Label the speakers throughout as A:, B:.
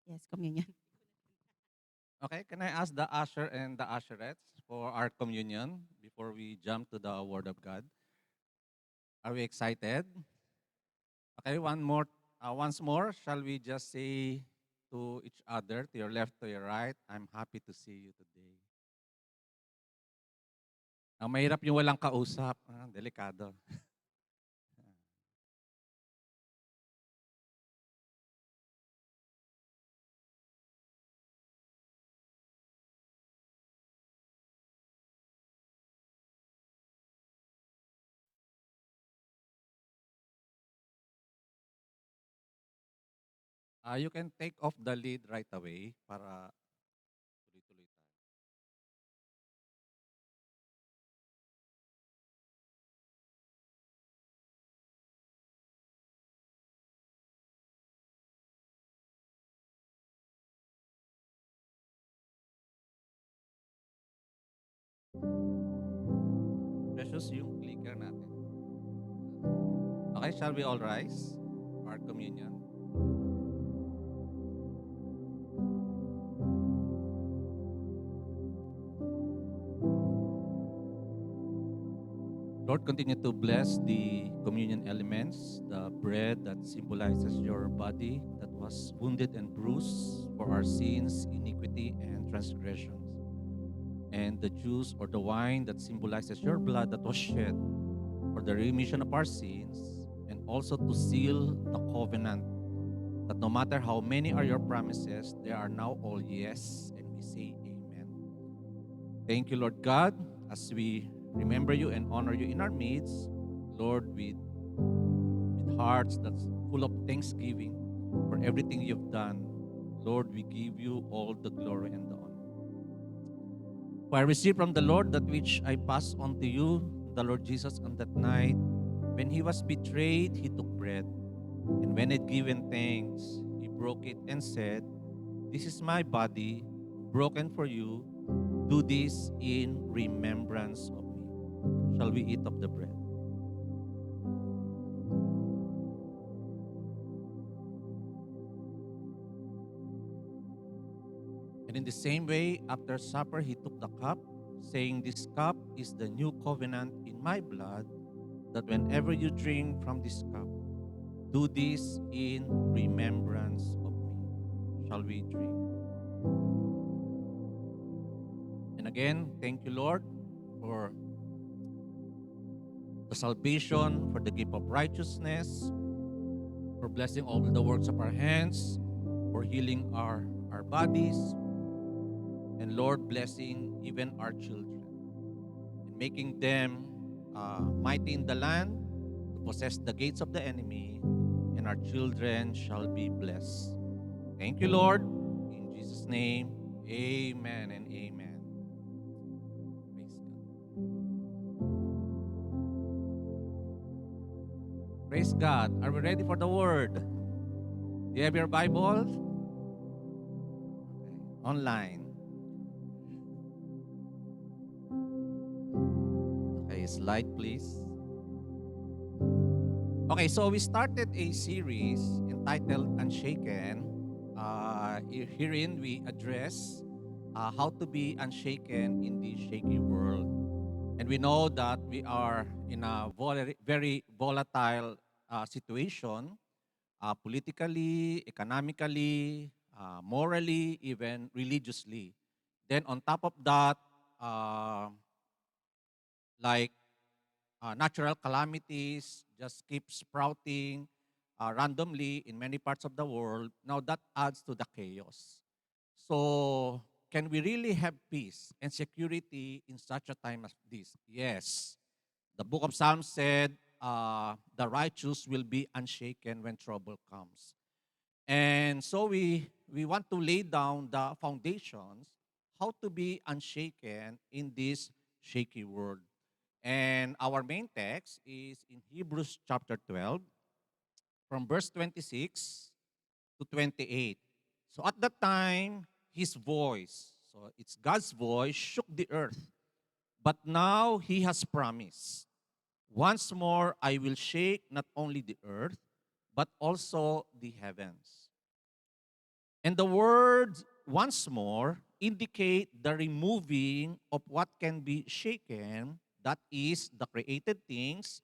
A: Yes, communion.
B: Okay, can I ask the usher and the usherettes for our communion before we jump to the Word of God? Are we excited? Okay, once more, shall we just say to each other, to your left, to your right, I'm happy to see you today. Mahirap yung walang kausap. Delikado. You can take off the lead right away para tuloy-tuloy tayo. Precious yung clicker natin. Okay, shall we all rise for our communion? Lord, continue to bless the communion elements, the bread that symbolizes your body that was wounded and bruised for our sins, iniquity, and transgressions, and the juice or the wine that symbolizes your blood that was shed for the remission of our sins, and also to seal the covenant that no matter how many are your promises, they are now all yes, and we say amen. Thank you, Lord God, as we remember you and honor you in our midst, Lord, with hearts that's full of thanksgiving for everything you've done. Lord, we give you all the glory and the honor. For I received from the Lord that which I pass on to you, the Lord Jesus, on that night. When he was betrayed, he took bread. And when it given thanks, he broke it and said, "This is my body, broken for you. Do this in remembrance of me." Shall we eat of the bread? And in the same way, after supper, he took the cup, saying, "This cup is the new covenant in my blood, that whenever you drink from this cup, do this in remembrance of me." Shall we drink? And again, thank you, Lord, for the salvation, for the gift of righteousness, for blessing all the works of our hands, for healing our bodies, and Lord, blessing even our children and making them mighty in the land to possess the gates of the enemy, and our children shall be blessed. Thank you, Lord. In Jesus' name, amen and amen. Praise God. Praise God. Are we ready for the word? Do you have your Bible? Okay. Online. Okay, slide please. Okay, so we started a series entitled Unshaken. Herein we address how to be unshaken in this shaky world. And we know that we are in a very volatile situation, politically, economically, morally, even religiously. Then on top of that, uh, like natural calamities just keep sprouting randomly in many parts of the world. Now that adds to the chaos. So, can we really have peace and security in such a time as this? Yes. The book of Psalms said, the righteous will be unshaken when trouble comes. And so we want to lay down the foundations how to be unshaken in this shaky world. And our main text is in Hebrews chapter 12, from verse 26 to 28. So at that time, his voice, so it's God's voice, shook the earth. But now he has promised, "Once more I will shake not only the earth, but also the heavens." And the words once more indicate the removing of what can be shaken, that is, the created things,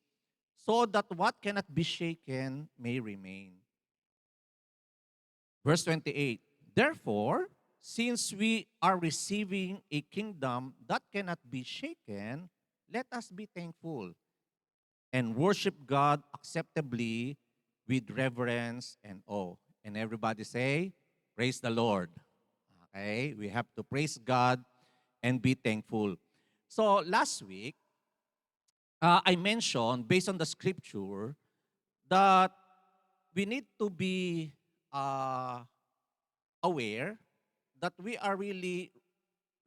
B: so that what cannot be shaken may remain. Verse 28. Therefore, since we are receiving a kingdom that cannot be shaken, let us be thankful and worship God acceptably with reverence and awe. And everybody say, praise the Lord. Okay, we have to praise God and be thankful. So last week, I mentioned, based on the scripture, that we need to be uh, aware that we are really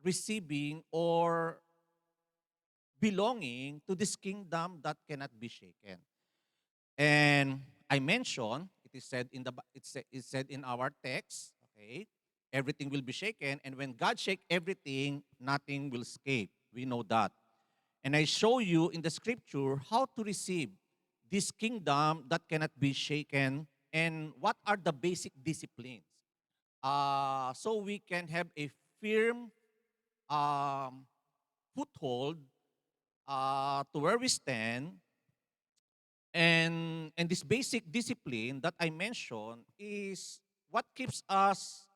B: receiving or belonging to this kingdom that cannot be shaken. And I mentioned, it is said in it's said in our text, okay, everything will be shaken, and when God shake everything, nothing will escape. We know that. And I show you in the scripture how to receive this kingdom that cannot be shaken and what are the basic disciplines. So we can have a firm um, foothold to where we stand. And this basic discipline that I mentioned is what keeps us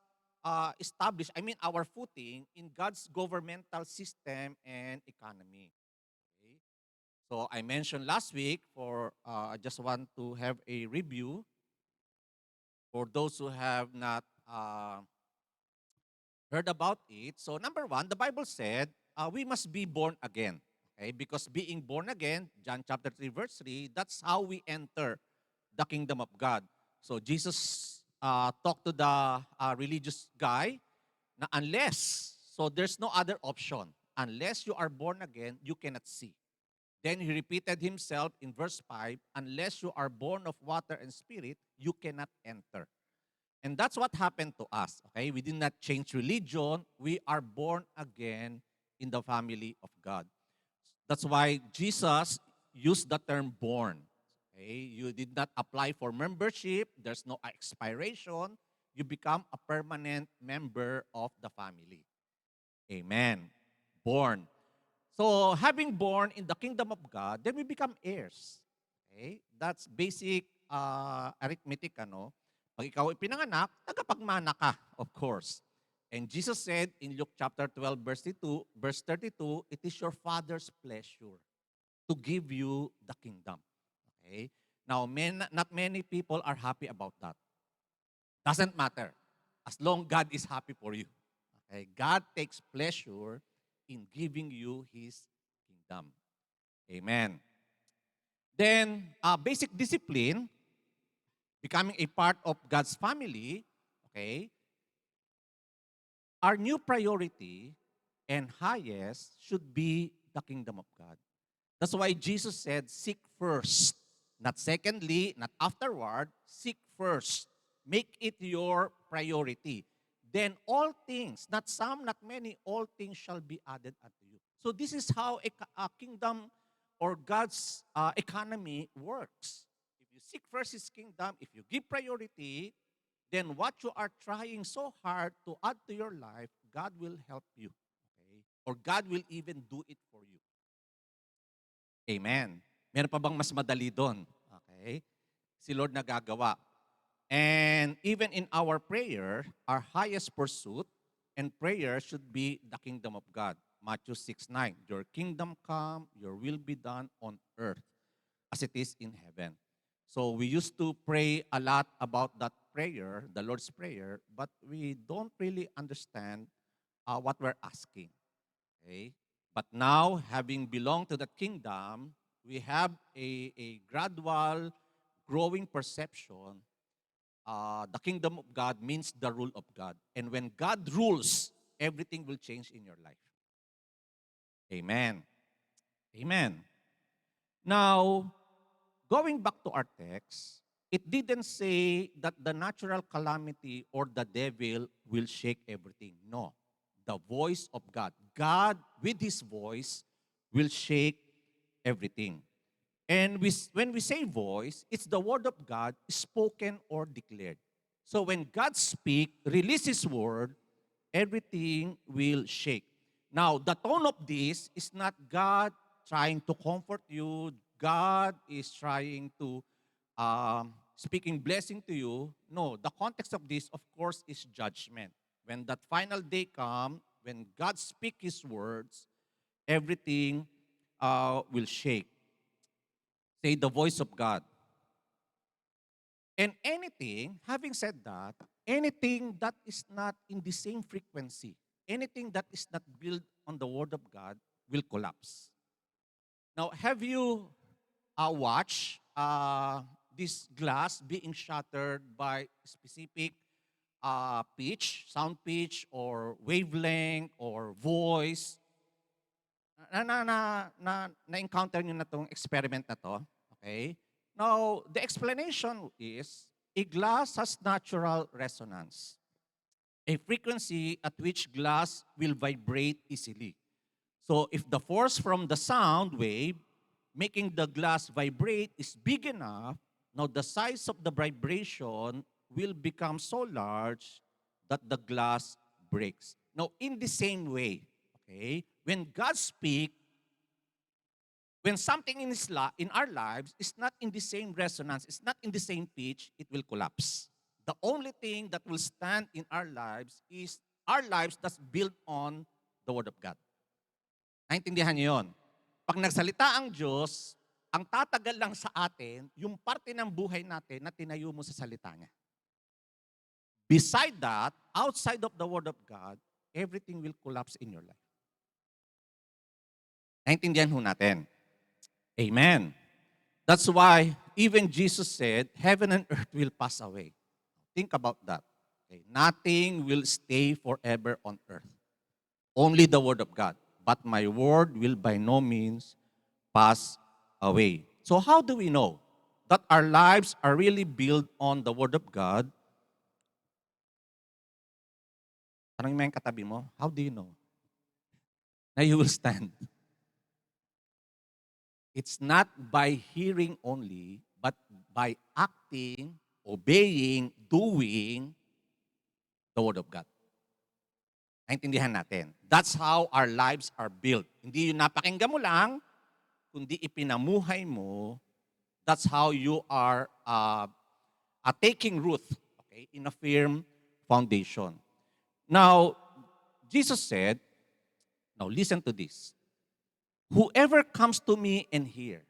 B: established, I mean, our footing in God's governmental system and economy. Okay? So I mentioned last week, I just want to have a review for those who have not heard about it. So number one, the Bible said we must be born again. Okay, because being born again, John chapter 3, verse 3, that's how we enter the kingdom of God. So Jesus talked to the religious guy na so there's no other option. Unless you are born again, you cannot see. Then he repeated himself in verse 5, unless you are born of water and spirit, you cannot enter. And that's what happened to us. Okay, we did not change religion. We are born again in the family of God. That's why Jesus used the term born. Okay, you did not apply for membership. There's no expiration. You become a permanent member of the family. Amen. Born. So having born in the kingdom of God, then we become heirs. Okay? That's basic arithmetic, ano? Pag ikaw ay pinanganak, tagapagmana ka, of course. And Jesus said in Luke chapter 12, verse 32, it is your Father's pleasure to give you the kingdom. Okay? Now, not many people are happy about that. Doesn't matter. As long God is happy for you. Okay? God takes pleasure in giving you His kingdom. Amen. Then, basic discipline, becoming a part of God's family, okay, our new priority and highest should be the kingdom of God. That's why Jesus said, seek first. Not secondly, not afterward, seek first. Make it your priority. Then all things, not some, not many, all things shall be added unto you. So this is how a kingdom or God's economy works. If you seek first His kingdom, if you give priority, then what you are trying so hard to add to your life, God will help you. Okay? Or God will even do it for you. Amen. Meron pa bang mas madali doon? Okay? Si Lord nagagawa. And even in our prayer, our highest pursuit and prayer should be the kingdom of God. Matthew 6:9. Your kingdom come, your will be done on earth as it is in heaven. So we used to pray a lot about that prayer, the Lord's Prayer, but we don't really understand what we're asking. Okay? But now, having belonged to the kingdom, we have a gradual growing perception. The kingdom of God means the rule of God. And when God rules, everything will change in your life. Amen. Amen. Now, going back to our text, it didn't say that the natural calamity or the devil will shake everything. No. The voice of God. God, with His voice, will shake everything. And when we say voice, it's the word of God spoken or declared. So when God speaks, release His word, everything will shake. Now, the tone of this is not God trying to comfort you. God is trying to speaking blessing to you. No, the context of this, of course, is judgment. When that final day comes, when God speaks His words, everything will shake. Say the voice of God. And anything, having said that, anything that is not in the same frequency, anything that is not built on the Word of God will collapse. Now, have you watched this glass being shattered by specific pitch, sound pitch, or wavelength, or voice? Na-encounter nyo na tong experiment na to? Okay? Now, the explanation is, a glass has natural resonance, a frequency at which glass will vibrate easily. So if the force from the sound wave making the glass vibrate is big enough, now the size of the vibration will become so large that the glass breaks. Now, in the same way, okay, when God speaks, when something in our lives is not in the same resonance, it's not in the same pitch, it will collapse. The only thing that will stand in our lives is our lives that's built on the Word of God. Naintindihan niyo yun? Pag nagsalita ang Diyos, ang tatagal lang sa atin, yung parte ng buhay natin na tinayo mo sa salita niya. Beside that, outside of the Word of God, everything will collapse in your life. Naintindihan ho natin. Amen. That's why even Jesus said, heaven and earth will pass away. Think about that. Okay? Nothing will stay forever on earth. Only the Word of God. But my word will by no means pass away. So how do we know that our lives are really built on the Word of God? Tanong mo yung katabi mo, how do you know? Na you will stand. It's not by hearing only, but by acting, obeying, doing the Word of God. Naintindihan natin. That's how our lives are built. Hindi yung napakinggan mo lang, kundi ipinamuhay mo. That's how you are taking root, okay, in a firm foundation. Now, Jesus said, now listen to this. Whoever comes to me and hears,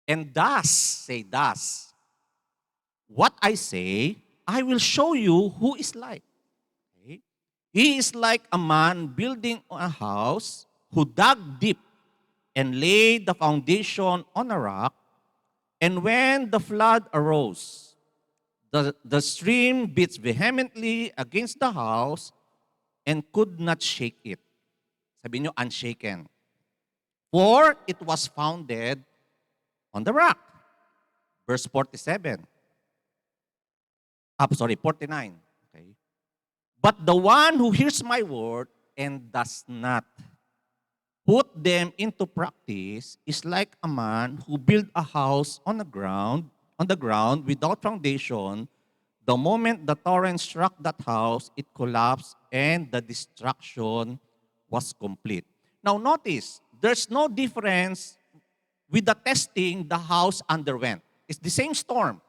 B: and does, say does, what I say, I will show you who is like. Okay? He is like a man building a house who dug deep and laid the foundation on a rock, and when the flood arose, the stream beat vehemently against the house and could not shake it. Sabi nyo, unshaken. For it was founded on the rock. Verse 47. 49. Okay. But the one who hears my word and does not put them into practice is like a man who built a house on the ground without foundation. The moment the torrent struck that house, it collapsed and the destruction was complete. Now notice, there's no difference with the testing the house underwent. It's the same storm.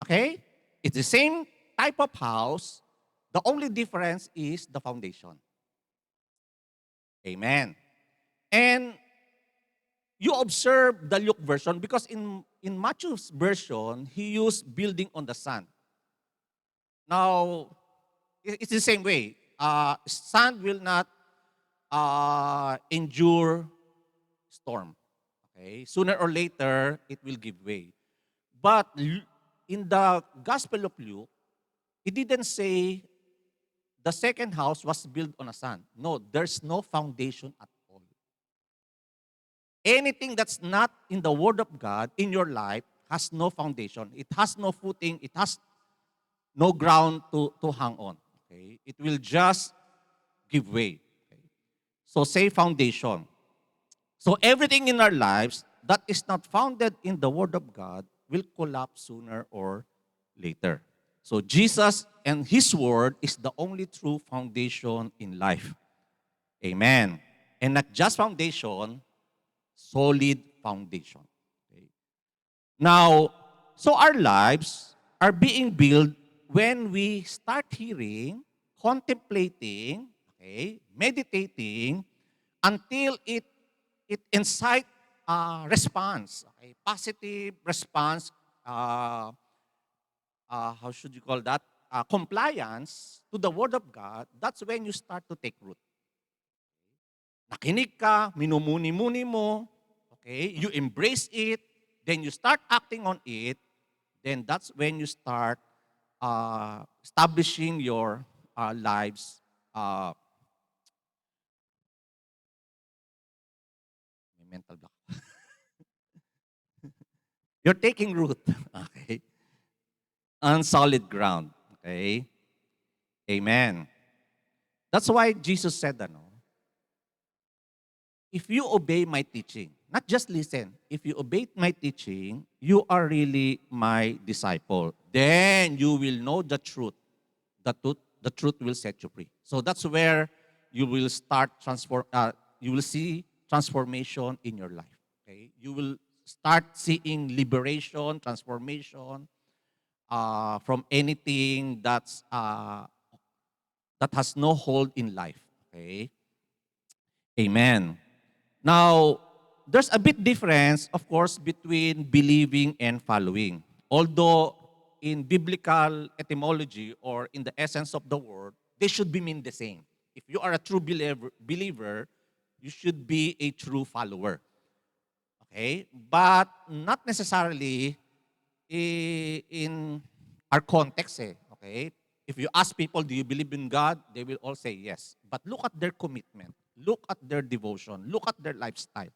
B: Okay? It's the same type of house. The only difference is the foundation. Amen. And you observe the Luke version because in Matthew's version, he used building on the sand. Now, it's the same way. Sand will not endure storm. Okay? Sooner or later, it will give way. But in the Gospel of Luke, it didn't say the second house was built on a sand. No, there's no foundation at all. Anything that's not in the Word of God in your life has no foundation. It has no footing. It has no ground to hang on. Okay? It will just give way. Okay? So say foundation. So everything in our lives that is not founded in the Word of God will collapse sooner or later. So Jesus and His Word is the only true foundation in life. Amen. And not just foundation, solid foundation. Okay. Now, so our lives are being built when we start hearing, contemplating, okay, meditating, until it incite response, okay, positive response. How should you call that? Compliance to the Word of God. That's when you start to take root. Nakinig ka, minumuni-muni mo, okay, you embrace it, then you start acting on it, then that's when you start establishing your lives. Uh, may mental block. You're taking root, okay, on solid ground, okay? Amen. That's why Jesus said, ano, if you obey my teaching, not just listen, if you obey my teaching, you are really my disciple. Then you will know the truth. The truth will set you free. So that's where you will start you will see transformation in your life. Okay? You will start seeing liberation, transformation from anything that has no hold in life. Okay? Amen. Now, there's a bit difference, of course, between believing and following. Although in biblical etymology or in the essence of the word, they should be mean the same. If you are a true believer, you should be a true follower. Okay? But not necessarily in our context. Okay? If you ask people, do you believe in God? They will all say yes. But look at their commitment. Look at their devotion. Look at their lifestyle.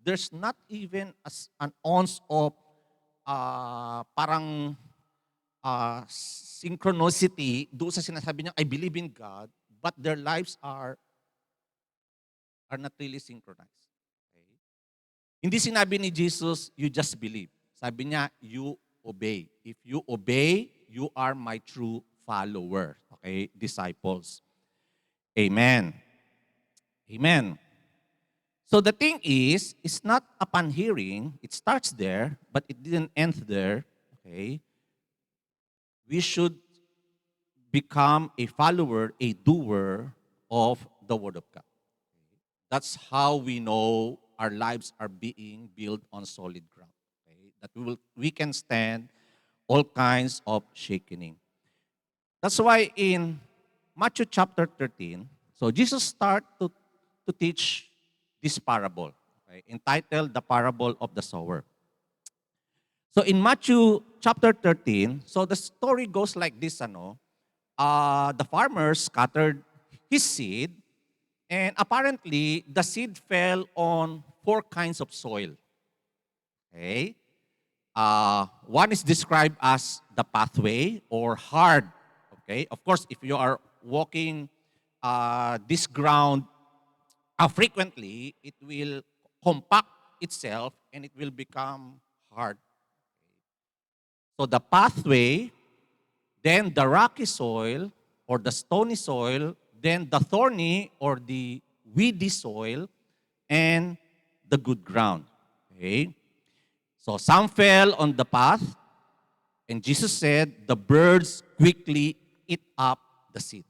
B: There's not even an ounce of parang synchronicity doon sa sinasabi niya, I believe in God, but their lives are not really synchronized. Okay? Hindi sinabi ni Jesus, you just believe. Sabi niya, you obey. If you obey, you are my true follower. Okay? Disciples. Amen. Amen. So the thing is, it's not upon hearing, it starts there, but it didn't end there. Okay? We should become a follower, a doer of the Word of God. That's how we know our lives are being built on solid ground. Okay? That we can stand all kinds of shaking. That's why in Matthew chapter 13, so Jesus started to teach this parable, okay, entitled The Parable of the Sower. So in Matthew chapter 13, so the story goes like this, the farmer scattered his seed, and apparently the seed fell on four kinds of soil. Okay? One is described as the pathway or hard. Okay? Of course, if you are walking this ground frequently, it will compact itself and it will become hard. So the pathway, then the rocky soil or the stony soil, then the thorny or the weedy soil, and the good ground. Okay? So some fell on the path, and Jesus said, the birds quickly eat up the seed.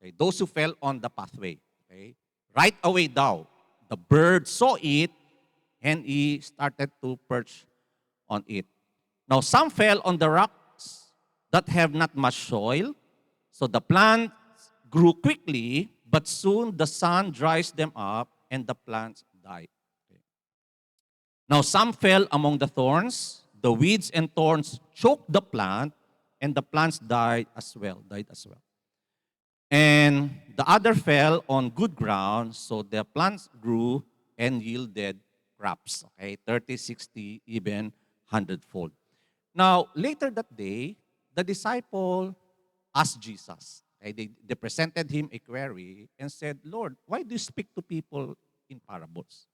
B: Okay? Those who fell on the pathway. Okay? Right away daw, the bird saw it, and he started to perch on it. Now some fell on the rocks that have not much soil, so the plants grew quickly, but soon the sun dries them up, and the plants die. Okay. Now some fell among the thorns. The weeds and thorns choked the plant, and the plants died as well. And the other fell on good ground, so the plants grew and yielded crops. Okay, 30, 60, even 100-fold. Now, later that day, the disciple asked Jesus. Okay, they presented him a query and said, Lord, why do you speak to people in parables?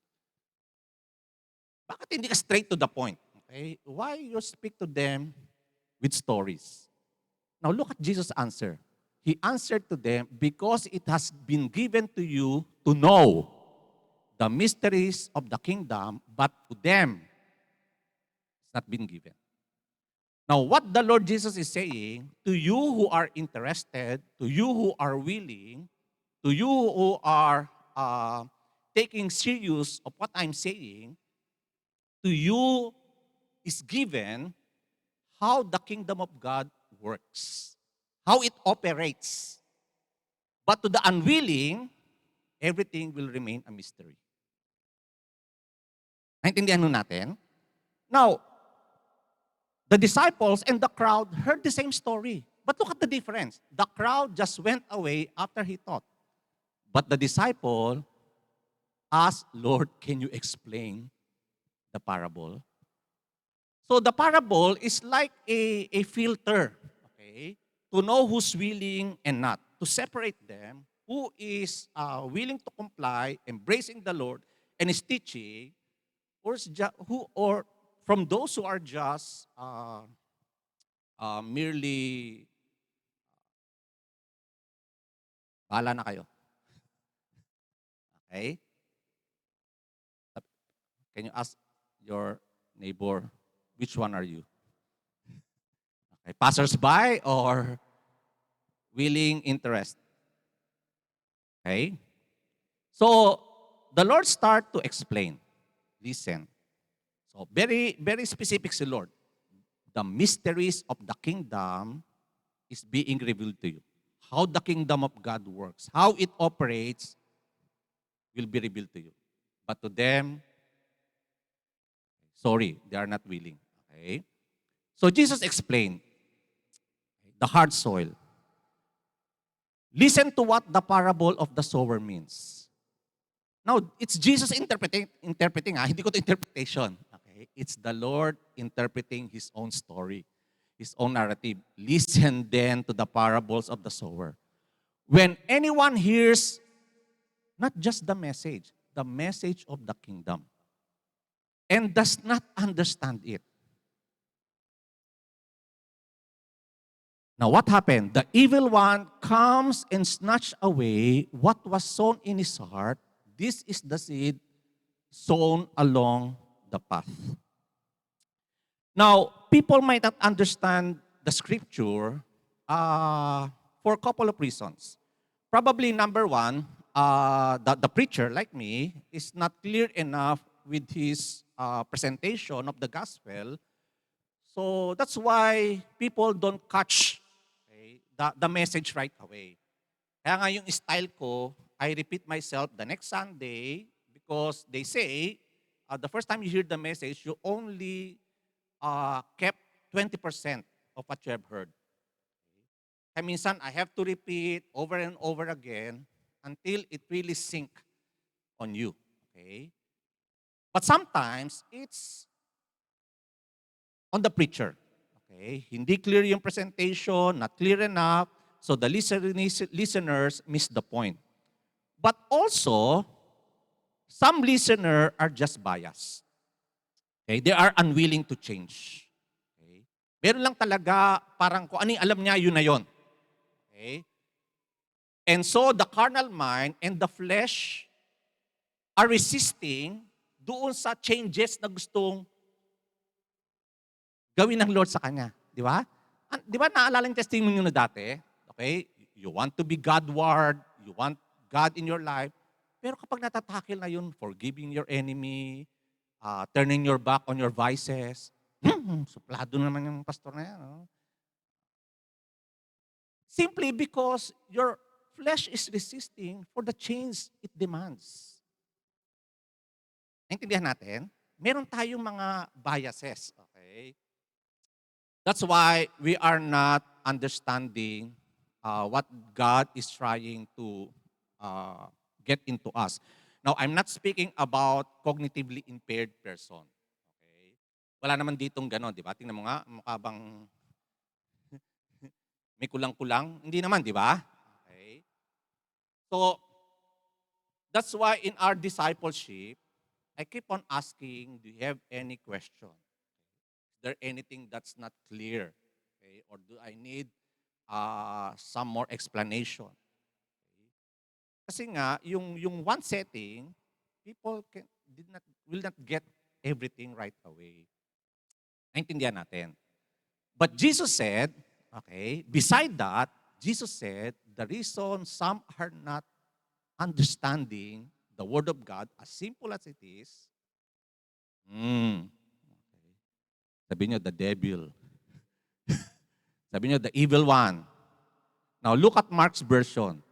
B: Bakit hindi ka straight to the point? Okay? Why you speak to them with stories? Now look at Jesus' answer. He answered to them, because it has been given to you to know the mysteries of the kingdom, but to them it's not been given. Now, what the Lord Jesus is saying, to you who are interested, to you who are willing, to you who are taking serious of what I'm saying, to you is given how the kingdom of God works, how it operates. But to the unwilling, everything will remain a mystery. Naintindihan nun natin? Now, the disciples and the crowd heard the same story. But look at the difference. The crowd just went away after he taught. But the disciple asked, Lord, can you explain the parable? So the parable is like a filter, okay, to know who's willing and not, to separate them, who is willing to comply, embracing the Lord and His teaching, or from those who are just merely, bahala na kayo. Okay? Can you ask your neighbor, which one are you? Okay, passers-by or willing interest? Okay? So, the Lord start to explain. Listen. So, very, very specific si Lord. The mysteries of the kingdom is being revealed to you. How the kingdom of God works, how it operates, will be revealed to you. But to them, sorry, they are not willing. Okay? So Jesus explained the hard soil. Listen to what the parable of the sower means. Now, it's Jesus interpreting, hindi ko to interpretation. Okay? It's the Lord interpreting His own story, His own narrative. Listen then to the parables of the sower. When anyone hears not just the message of the kingdom, and does not understand it. Now what happened? The evil one comes and snatch away what was sown in his heart. This is the seed sown along the path. Now, people might not understand the scripture for a couple of reasons. Probably number one, the preacher, like me, is not clear enough with his presentation of the gospel. So that's why people don't catch, okay, the message right away. Kaya nga yung style ko, I repeat myself the next Sunday because they say, the first time you hear the message, you only kept 20% of what you have heard. Kaya minsan, I have to repeat over and over again until it really sink on you. Okay? But sometimes, it's on the preacher. Okay? Hindi clear yung presentation, not clear enough, so the listeners miss the point. But also, some listeners are just biased. Okay? They are unwilling to change. Okay? Meron lang talaga, parang kung ano yung alam niya, yun na yun. Okay? And so, the carnal mind and the flesh are resisting doon sa changes na gustong gawin ng Lord sa kanya. Di ba? Di ba naalala yung testimony nyo na dati? Okay? You want to be Godward, you want God in your life, pero kapag natatakil na yun, forgiving your enemy, turning your back on your vices, suplado naman yung pastor na yan. No? Simply because your flesh is resisting for the change it demands. Naintindihan natin? Meron tayong mga biases. Okay? That's why we are not understanding what God is trying to get into us. Now, I'm not speaking about cognitively impaired person. Okay? Wala naman ditong gano'n, di ba? Tingnan mo nga, mukha bang may kulang-kulang? Hindi naman, di ba? Okay? So, that's why in our discipleship, I keep on asking, do you have any question? Is there anything that's not clear? Okay? Or do I need some more explanation. Kasi nga, yung one setting, people will not get everything right away. Naintindihan natin. But Jesus said, okay, beside that, Jesus said, the reason some are not understanding the Word of God, as simple as it is, okay, sabi nyo, the devil. Sabi nyo, the evil one. Now look at Mark's version.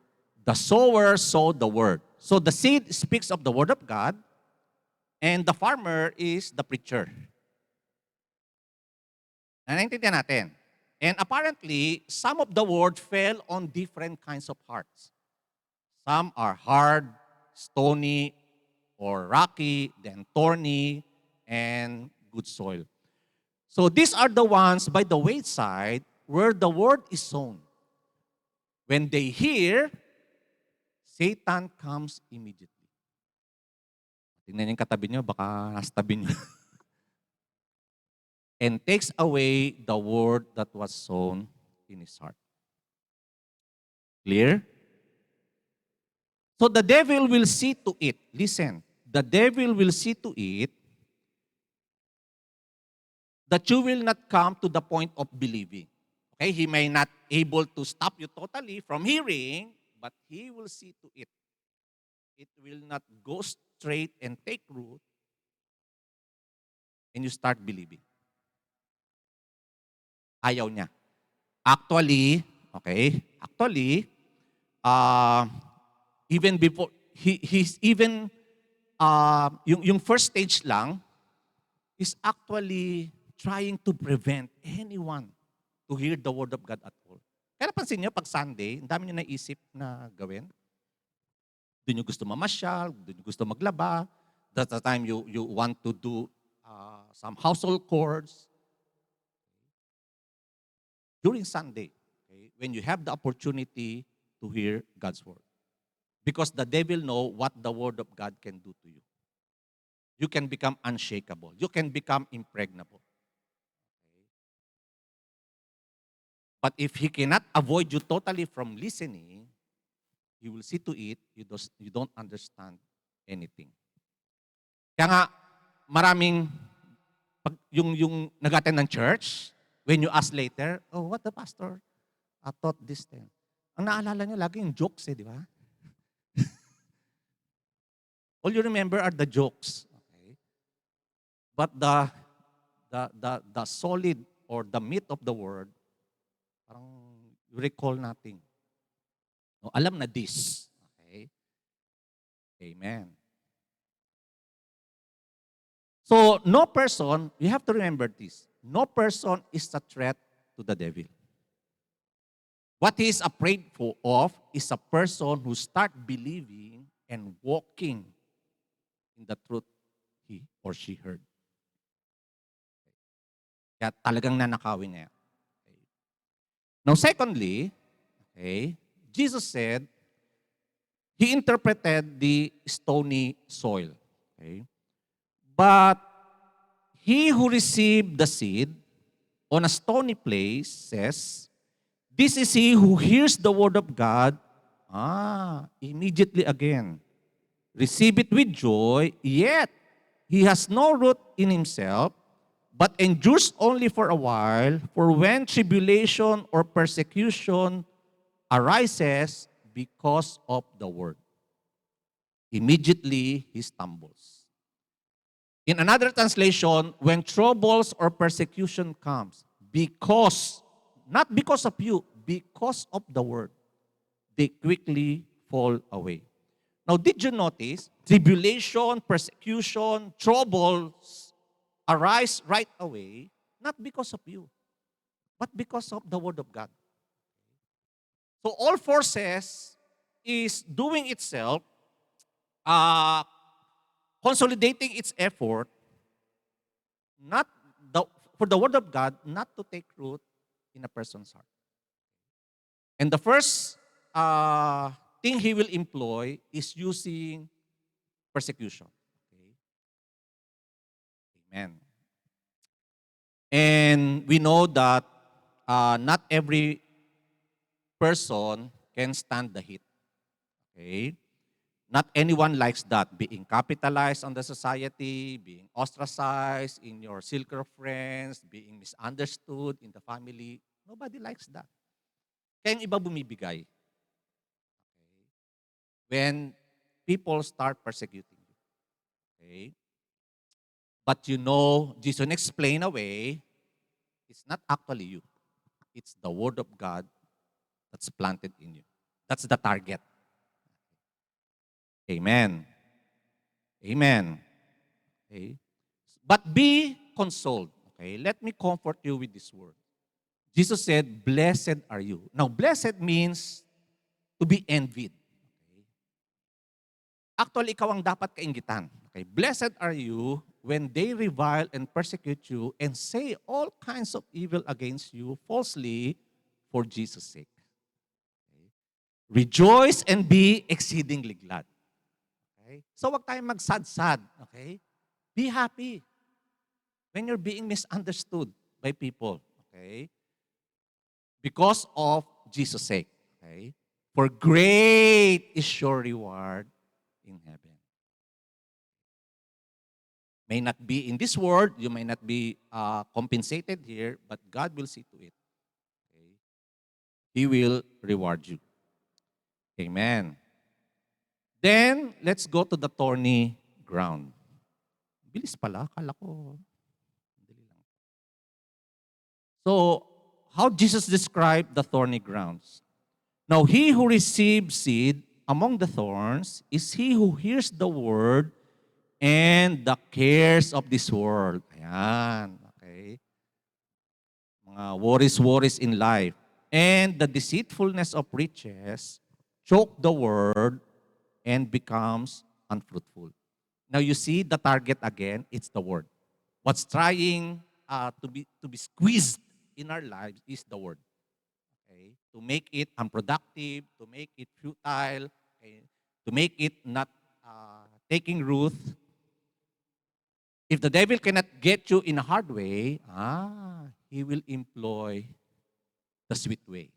B: The sower sowed the word. So the seed speaks of the Word of God, and the farmer is the preacher. Naintindihan natin. And apparently, some of the word fell on different kinds of hearts. Some are hard, stony, or rocky, then thorny, and good soil. So these are the ones by the wayside where the word is sown. When they hear, Satan comes immediately. Tingnan niyo yung katabi niyo, baka nasa tabi niyo. And takes away the word that was sown in his heart. Clear? So the devil will see to it. Listen, the devil will see to it that you will not come to the point of believing. Okay, he may not able to stop you totally from hearing, but he will see to it. It will not go straight and take root, and you start believing. Ayaw niya. Actually, even before, he's even, yung first stage lang, is actually trying to prevent anyone to hear the Word of God at all. Kaya napansin niyo, pag Sunday, ang dami niyo naisip na gawin. Doon niyo gusto mamasyal, doon niyo gusto maglaba. That's the time you want to do some household chores. During Sunday, okay, when you have the opportunity to hear God's Word. Because the devil know what the Word of God can do to you. You can become unshakable. You can become impregnable. Okay? But if he cannot avoid you totally from listening, he will see to it you don't understand anything. Kaya nga, maraming, yung nag-attend ng church, when you ask later, oh, what the pastor taught this thing? Ang naalala nyo, lagi yung jokes di ba? All you remember are the jokes. Okay? But the solid or the meat of the word, parang you recall nothing. No, alam na this. Okay? Amen. So, no person, you have to remember this, no person is a threat to the devil. What he is afraid of is a person who start believing and walking in the truth he or she heard. Kaya talagang nanakawin niya. Okay. Now, secondly, okay, Jesus said, he interpreted the stony soil. Okay? But he who received the seed on a stony place says, this is he who hears the word of God, immediately again. Receive it with joy, yet he has no root in himself, but endures only for a while, for when tribulation or persecution arises because of the word, immediately he stumbles. In another translation, when troubles or persecution comes, not because of you, because of the word, they quickly fall away. Now, did you notice, tribulation, persecution, troubles arise right away, not because of you, but because of the word of God. So all forces is doing itself, consolidating its effort, for the word of God not to take root in a person's heart. And the first thing he will employ is using persecution. Okay? Amen. And we know that not every person can stand the heat. Okay? Not anyone likes that, being capitalized on the society, being ostracized in your circle of friends, being misunderstood in the family. Nobody likes that. Kaya yung iba bumibigay. Okay? When people start persecuting you. Okay? But you know, Jesus explained away, it's not actually you. It's the word of God that's planted in you. That's the target. Amen. Amen. Okay? But be consoled. Okay? Let me comfort you with this word. Jesus said, blessed are you. Now, blessed means to be envied. Okay? Actually, ikaw ang dapat kainggitan. Okay? Blessed are you when they revile and persecute you and say all kinds of evil against you falsely for Jesus' sake. Okay? Rejoice and be exceedingly glad. Okay? So, wag tayong magsad-sad. Okay? Be happy when you're being misunderstood by people. Okay? Because of Jesus' sake. Okay? For great is your reward in heaven. May not be in this world, you may not be compensated here, but God will see to it. Okay? He will reward you. Amen. Then, let's go to the thorny ground. Bilis pala, akala ko. Dali lang. So, how Jesus described the thorny grounds? Now, he who receives seed among the thorns is he who hears the word and the cares of this world. Ayan. Okay. Mga worries in life. And the deceitfulness of riches choke the word and becomes unfruitful. Now you see the target again, it's the word. What's trying to be squeezed in our lives is the word. Okay? To make it unproductive, to make it futile, okay? To make it not taking root. If the devil cannot get you in a hard way, he will employ the sweet way.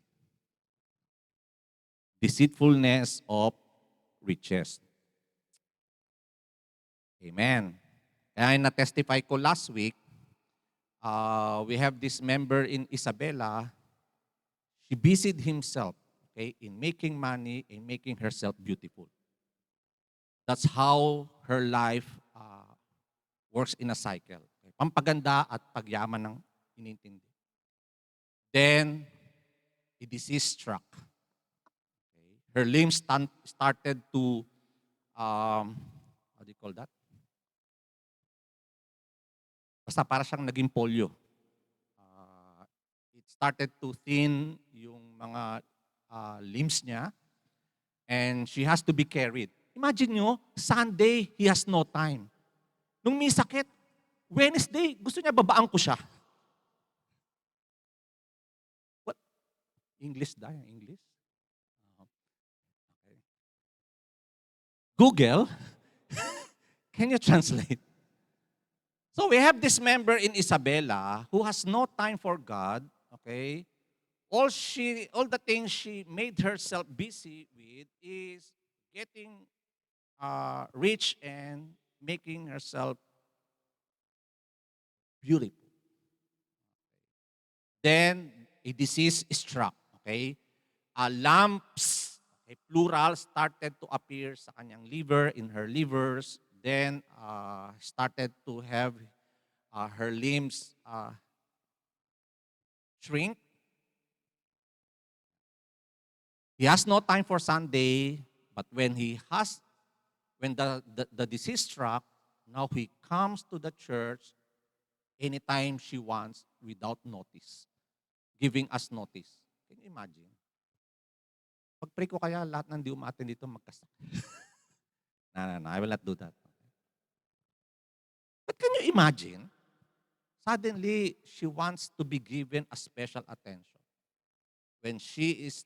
B: Deceitfulness of riches. Amen. Kaya na-testify ko last week, we have this member in Isabela. She busied himself, okay, in making money, in making herself beautiful. That's how her life works in a cycle. Okay? Pampaganda at pagyaman ng inintindi. Then, a disease struck. Okay? Her limbs started to, how do you call that? Basta para siyang naging polio. It started to thin yung mga limbs niya and she has to be carried. Imagine nyo, Sunday, he has no time. Nung may sakit, Wednesday, gusto niya babaan ko siya. What? English dahil, English? Okay. Google, can you translate? So we have this member in Isabela who has no time for God, okay? All the things she made herself busy with is getting rich and making herself beautiful. Then a disease struck, okay? Lumps, okay, plural, started to appear sa kanyang liver, in her livers. Then started to have her limbs shrink. He has no time for Sunday, but when the disease struck, now he comes to the church anytime she wants without notice, giving us notice. Can you imagine? Pag-pray ko kaya lahat ng di umatin dito magkasakit. No, I will not do that. But can you imagine? Suddenly, she wants to be given a special attention. When she is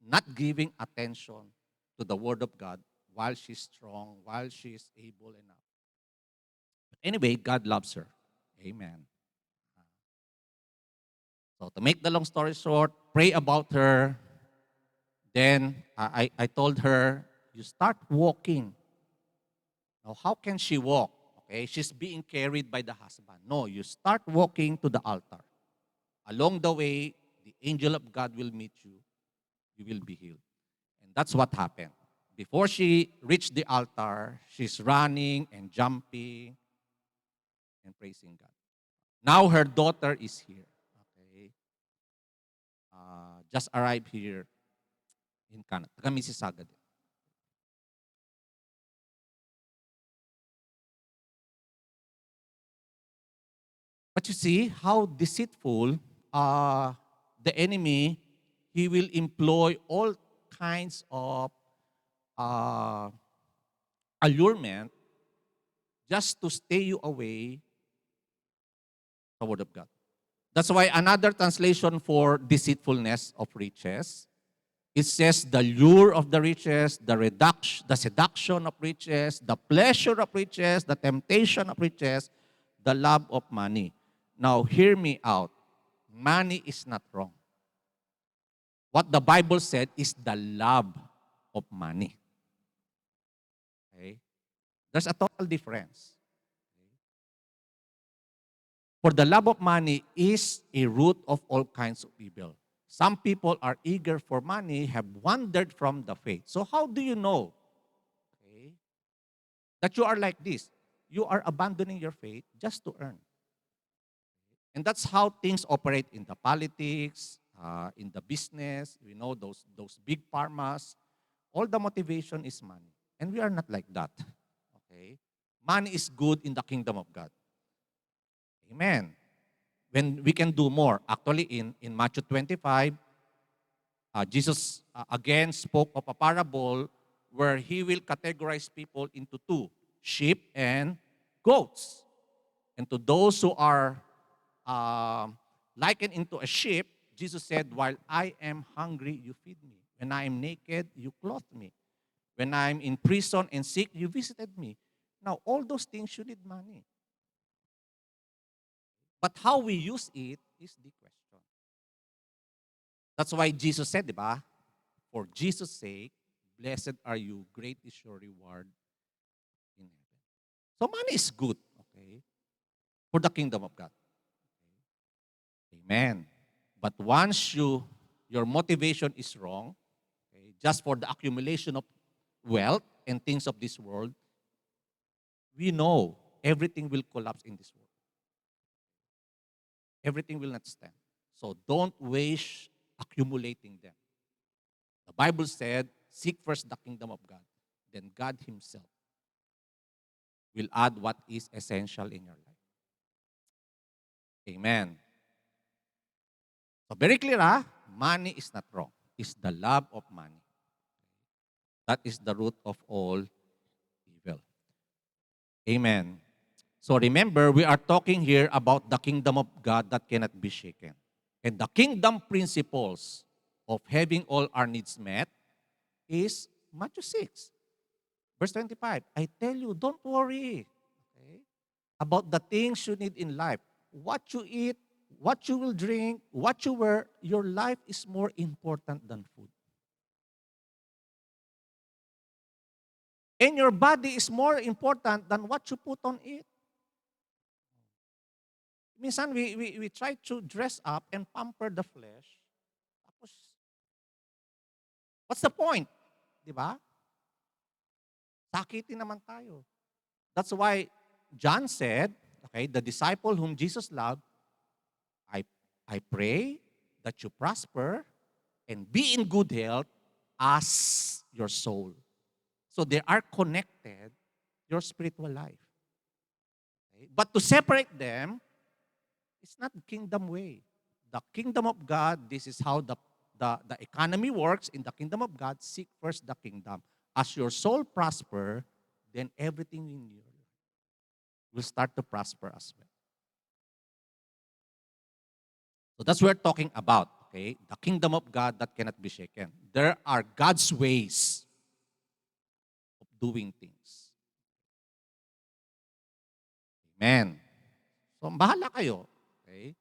B: not giving attention to the Word of God while she's strong, while she's able enough. But anyway, God loves her. Amen. So to make the long story short, pray about her. Then I told her, you start walking. Now, how can she walk? Okay, she's being carried by the husband. No, you start walking to the altar. Along the way, the angel of God will meet you. You will be healed. And that's what happened. Before she reached the altar, she's running and jumping and praising God. Now her daughter is here. Okay. Just arrived here in Canada. Taga Mississauga din. But you see how deceitful the enemy, he will employ all kinds of uh, allurement just to stay you away from the Word of God. That's why another translation for deceitfulness of riches, it says the lure of the riches, the seduction of riches, the pleasure of riches, the temptation of riches, the love of money. Now, hear me out. Money is not wrong. What the Bible said is the love of money. Okay? There's a total difference. For the love of money is a root of all kinds of evil. Some people are eager for money, have wandered from the faith. So how do you know, okay, that you are like this? You are abandoning your faith just to earn. And that's how things operate in the politics, in the business. We know those big pharmas. All the motivation is money. And we are not like that. Okay? Money is good in the kingdom of God. Amen. When we can do more. Actually, in Matthew 25, Jesus again spoke of a parable where he will categorize people into two, sheep and goats. And to those who are likened into a sheep, Jesus said, while I am hungry, you feed me. When I am naked, you clothe me. When I am in prison and sick, you visited me. Now, all those things you need money. But how we use it is the question. That's why Jesus said, di ba? For Jesus' sake, blessed are you, great is your reward in heaven. So money is good, okay, for the kingdom of God. Amen. But once your motivation is wrong, okay, just for the accumulation of wealth and things of this world, we know everything will collapse in this world. Everything will not stand. So don't waste accumulating them. The Bible said, seek first the kingdom of God. Then God himself will add what is essential in your life. Amen. So very clear, money is not wrong. It's the love of money. That is the root of all evil. Amen. So remember, we are talking here about the kingdom of God that cannot be shaken. And the kingdom principles of having all our needs met is Matthew 6, verse 25. I tell you, don't worry, okay, about the things you need in life. What you eat, what you will drink, what you wear, your life is more important than food. And your body is more important than what you put on it. Minsan, we try to dress up and pamper the flesh. Tapos, what's the point? Di ba? Sakitin naman tayo. That's why John said, okay, the disciple whom Jesus loved, I, I pray that you prosper and be in good health as your soul. So they are connected, your spiritual life. Okay? But to separate them, it's not kingdom way. The kingdom of God, this is how the economy works in the kingdom of God. Seek first the kingdom. As your soul prosper, then everything in you will start to prosper as well. So that's what we're talking about, okay? The kingdom of God that cannot be shaken. There are God's ways of doing things. Amen. So bahala kayo, okay?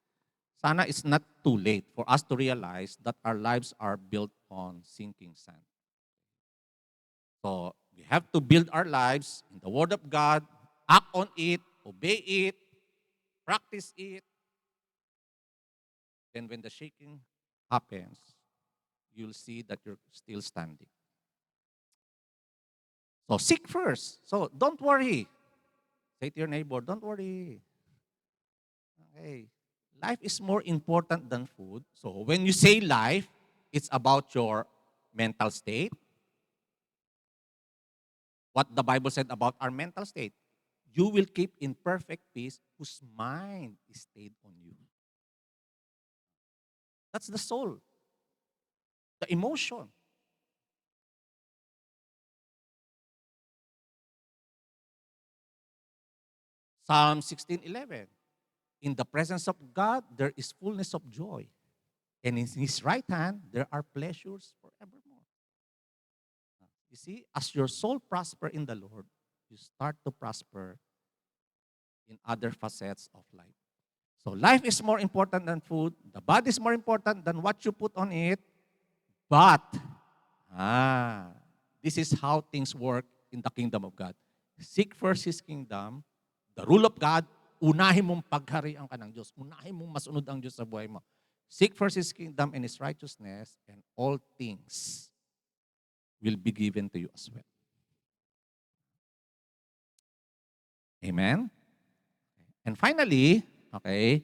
B: sana it's not too late for us to realize that our lives are built on sinking sand. So we have to build our lives in the Word of God, act on it, obey it, practice it. Then when the shaking happens, you'll see that you're still standing. So seek first. So don't worry. Say to your neighbor, don't worry. Okay. Life is more important than food. So when you say life, it's about your mental state. What the Bible said about our mental state. You will keep in perfect peace whose mind is stayed on you. That's the soul, the emotion. Psalm 16:11. In the presence of God, there is fullness of joy. And in his right hand, there are pleasures forevermore. You see, as your soul prosper in the Lord, you start to prosper in other facets of life. So life is more important than food. The body is more important than what you put on it. But, ah, this is how things work in the kingdom of God. Seek first His kingdom, the rule of God, unahin mong pagharian ka ng Diyos. Unahin mong masunod ang Diyos sa buhay mo. Seek first His kingdom and His righteousness, and all things will be given to you as well. Amen? And finally, okay,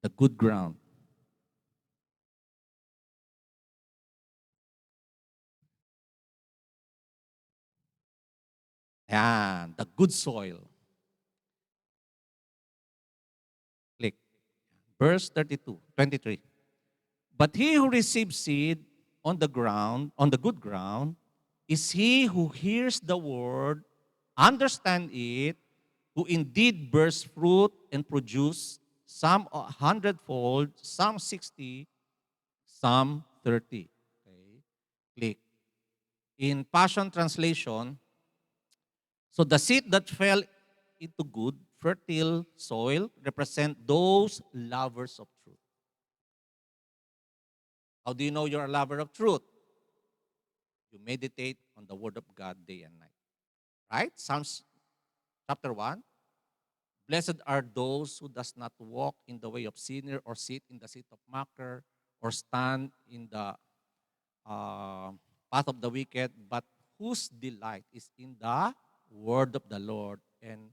B: the good ground. Yan, the good soil. Click. Verse 32, 23. But he who receives seed on the ground, on the good ground, is he who hears the word, understand it, who indeed bears fruit and produce some a hundredfold, some 60, some 30. Okay. Click. In Passion Translation, so the seed that fell into good, fertile soil represent those lovers of truth. How do you know you're a lover of truth? You meditate on the word of God day and night. Right? Psalms chapter 1. Blessed are those who does not walk in the way of sinner or sit in the seat of mocker or stand in the path of the wicked, but whose delight is in the word of the Lord, and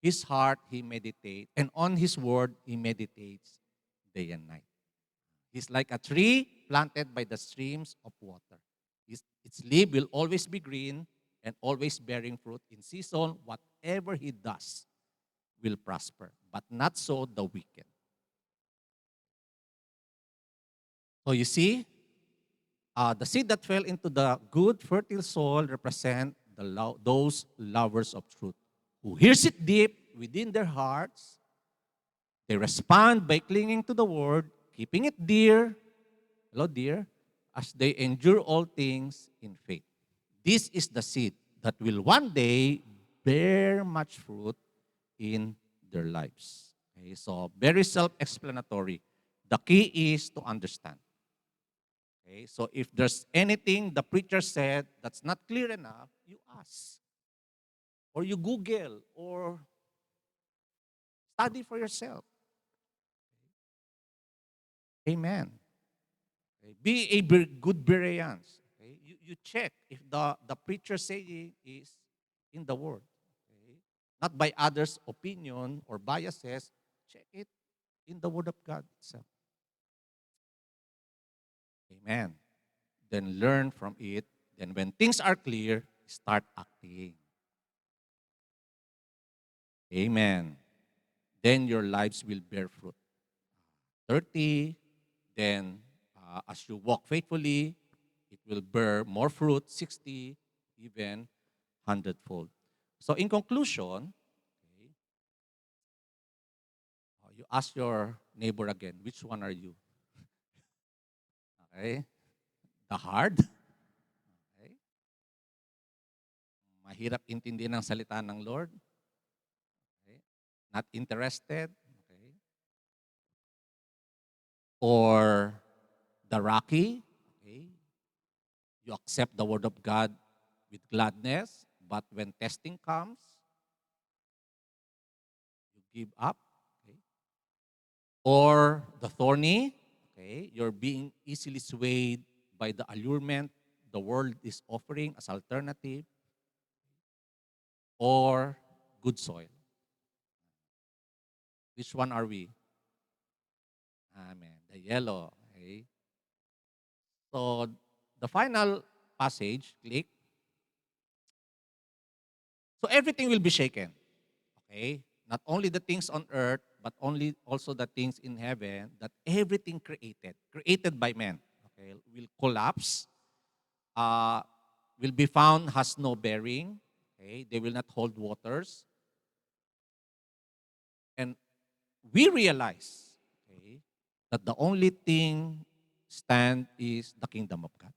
B: his heart he meditates, and on his word he meditates day and night. He's like a tree planted by the streams of water. Its leaf will always be green and always bearing fruit in season. Whatever he does will prosper, but not so the wicked. So you see, the seed that fell into the good, fertile soil represent those lovers of truth who hears it deep within their hearts. They respond by clinging to the word, keeping it dear. Hello, dear. As they endure all things in faith. This is the seed that will one day bear much fruit in their lives. Okay, so very self-explanatory. The key is to understand. Okay, so if there's anything the preacher said that's not clear enough, you ask. Or you Google or study for yourself. Amen. Okay, be a good Bereans. Okay, you check if the preacher saying is in the word. Okay, not by others' opinion or biases. Check it in the word of God itself. Amen. Then learn from it. Then when things are clear, start acting. Amen. Then your lives will bear fruit. 30, then as you walk faithfully, it will bear more fruit, 60, even hundredfold. So in conclusion, okay, you ask your neighbor again, which one are you? Okay? The hard? Okay? Mahirap intindihin ang salita ng Lord? Okay? Not interested? Okay? or the rocky. Okay? You accept the word of God with gladness, but when testing comes, you give up. Okay? Or the thorny. Okay? You're being easily swayed by the allurement the world is offering as alternative, or good soil. Which one are we? Amen. The yellow. Okay? So the final passage, click. So everything will be shaken. Okay? Not only the things on earth, but only also the things in heaven, that everything created by men, okay, will collapse, uh, will be found has no bearing. Okay? They will not hold waters. And we realize, okay, that the only thing stand is the kingdom of God.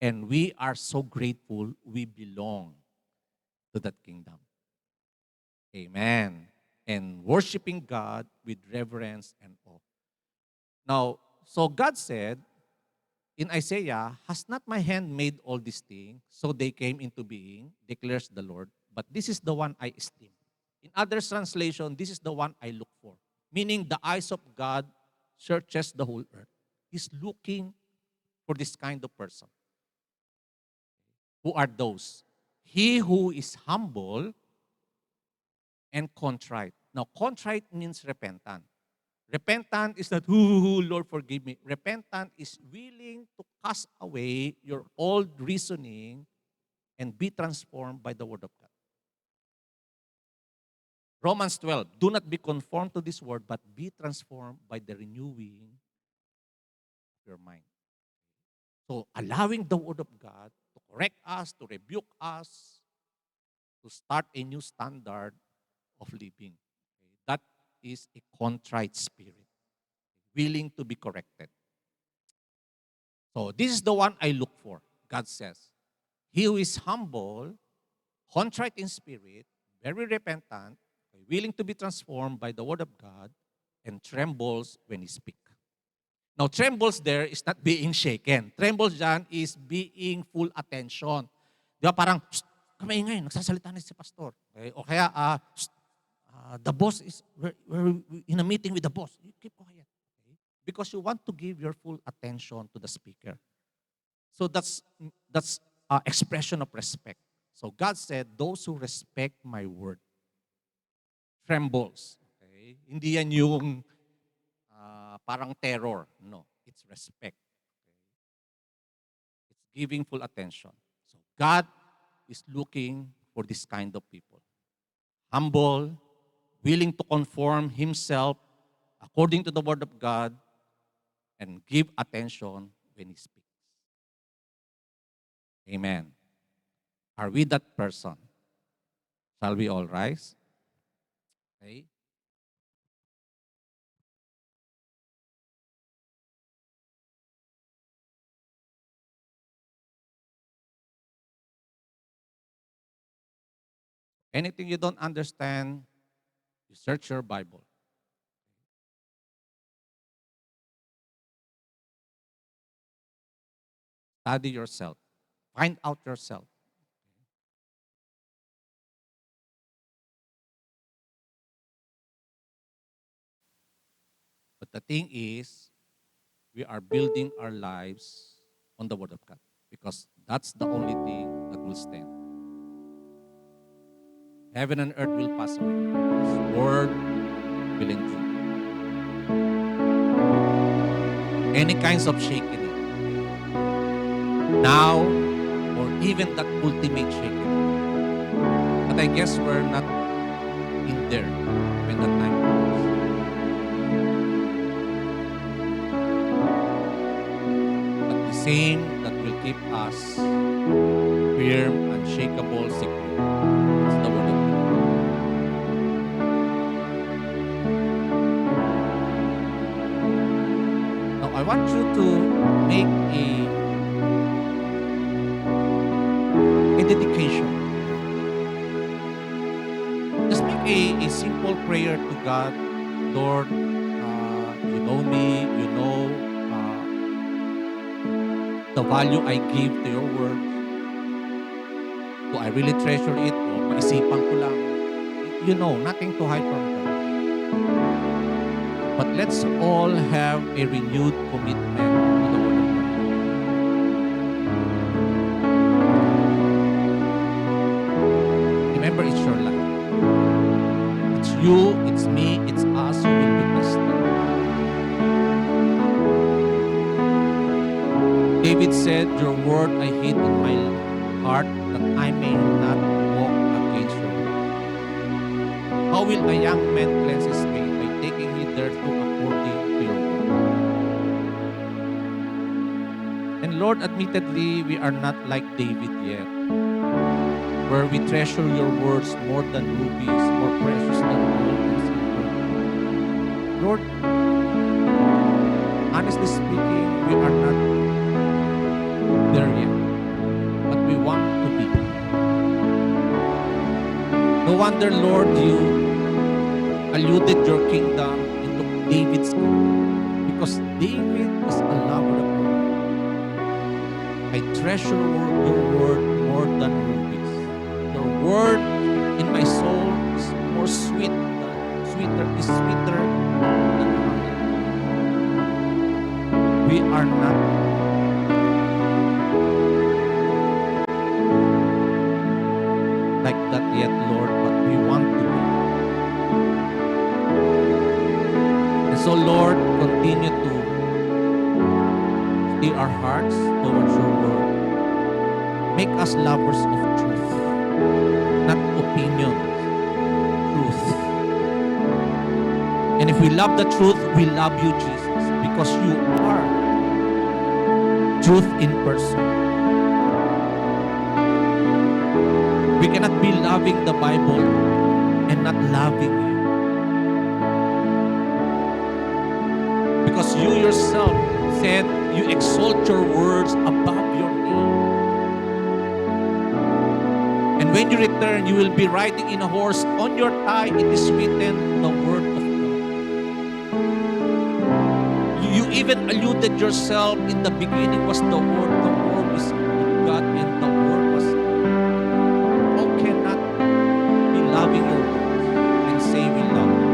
B: And we are so grateful we belong to that kingdom. Amen. And worshiping God with reverence and awe. Now, so God said in Isaiah, has not my hand made all these things, so they came into being, declares the Lord. But this is the one I esteem. In other translation, this is the one I look for. Meaning the eyes of God searches the whole earth. He's looking for this kind of person. Who are those? He who is humble and contrite. Now, contrite means repentant. Repentant is not, Lord, forgive me. Repentant is willing to cast away your old reasoning and be transformed by the Word of God. Romans 12, do not be conformed to this world, but be transformed by the renewing of your mind. So, allowing the Word of God to correct us, to rebuke us, to start a new standard of living. Okay? That is a contrite spirit, willing to be corrected. So this is the one I look for, God says. He who is humble, contrite in spirit, very repentant, willing to be transformed by the word of God, and trembles when he speaks. Now, trembles there is not being shaken. Trembles dyan is being full attention. Di ba parang, kamay ngayon, nagsasalita na si pastor. Okay? O kaya, the boss is, we're in a meeting with the boss. You keep quiet. Okay? Because you want to give your full attention to the speaker. So that's expression of respect. So God said, those who respect my word trembles. Okay? Hindi yan yung parang terror. No, it's respect. Okay? It's giving full attention. So God is looking for this kind of people. Humble, willing to conform himself according to the word of God, and give attention when he speaks. Amen. Are we that person? Shall we all rise? Okay. Anything you don't understand, you search your Bible. Study yourself. Find out yourself. But the thing is, we are building our lives on the Word of God because that's the only thing that will stand. Heaven and earth will pass away. His Word will endure. Any kinds of shaking, now or even that ultimate shaking. But I guess we're not in there when that time comes. But the same that will keep us firm, unshakable, secure. It's the word of God. Now I want you to make a dedication. Just make a simple prayer to God. Lord, you know me, you know the value I give to your word. Do I really treasure it? O maisipan ko lang? You know, nothing to hide from God. But let's all have a renewed commitment to the word of God. Remember, it's your life. It's you, it's me, it's us who will witness that. David said, your word I hid in my heart that I may not walk against your will. How will a young man cleanse his faith? By taking heed thereto according to your word. And Lord, admittedly, we are not like David yet, where we treasure your words more than rubies, more precious than gold and silver. Lord, honestly speaking, we are not there yet, but we want to be. No wonder, Lord, you alluded your kingdom into David's kingdom, because David is a lover of your word. I treasure your word more than rubies. Your word in my soul is more sweeter than honey. We are not like that yet, Lord, but we want to be. And so, Lord, continue to steer our hearts towards your word. Make us lovers of truth, not opinions, truth. And if we love the truth, we love you, Jesus, because you are truth in person. We cannot be loving the Bible and not loving you. Because you yourself said you exalt your words above your name. And when you return, you will be riding in a horse. On your thigh, it is written the word of God. You even alluded yourself, in the beginning was the word was with God, and the word was God. How cannot be loving your words and say we love you?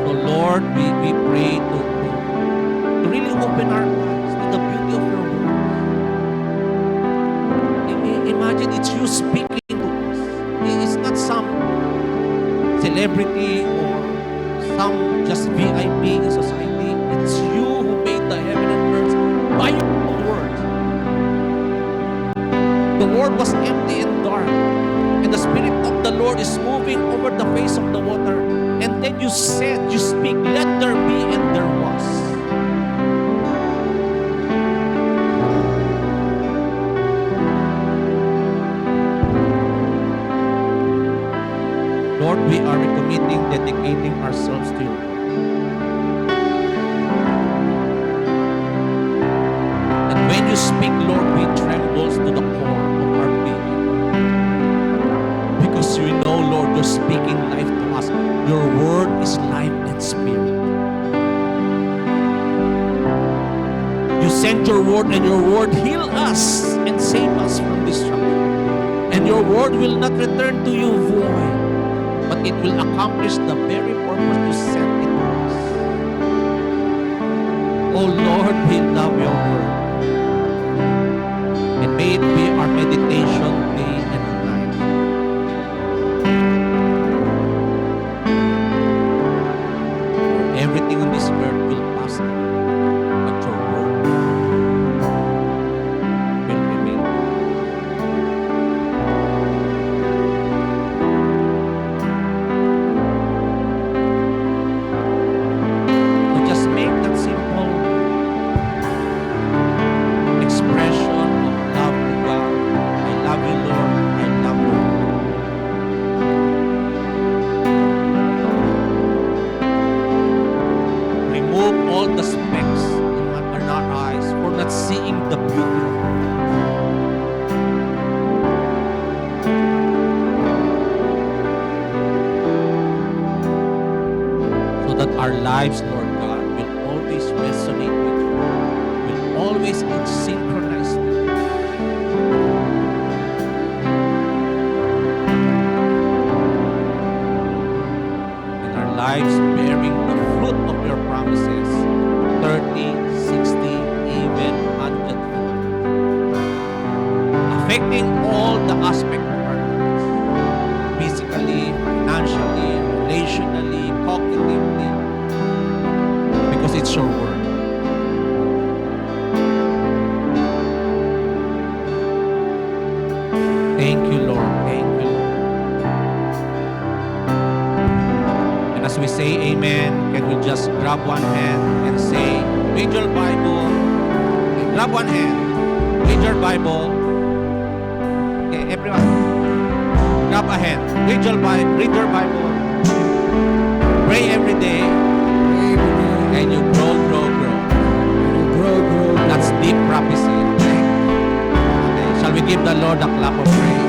B: So Lord, we pray to really open our eyes to the beauty of your word. Imagine it's you speaking to us. It's not some celebrity or some just VIP in society. It's you who made the heaven and earth by your own word. The world was empty and dark, and the Spirit of the Lord is moving over the face of the water. And then you said, you speak, let there be, and there was. Lord, we are recommitting, dedicating ourselves to you. And when you speak, Lord, we tremble to the core of our being. Because you know, Lord, you're speaking life to us. Your word is life and spirit. You sent your word, and your word heal us and save us from destruction. And your word will not return to you void, but it will accomplish the very purpose you sent it to us. Oh Lord, we love your word. And may it be our meditation day and night. For everything on this earth will pass away, but your word will remain. Our lives, Lord God, will always rest always in synchronized in our lives, bearing the fruit of your promises, 30, 60, even 100, affecting all the aspects of our lives, physically, financially, relationally, cognitively, because it's your word. Thank you, Lord. Thank you, Lord. And as we say amen, can we just grab one hand and say, read your Bible. Okay, grab one hand. Read your Bible. Okay, everyone. Grab a hand. Read your Bible. Read your Bible. Pray every day. And you grow, grow, grow. That's deep prophecy. Okay? Okay. Shall we give the Lord a clap of praise?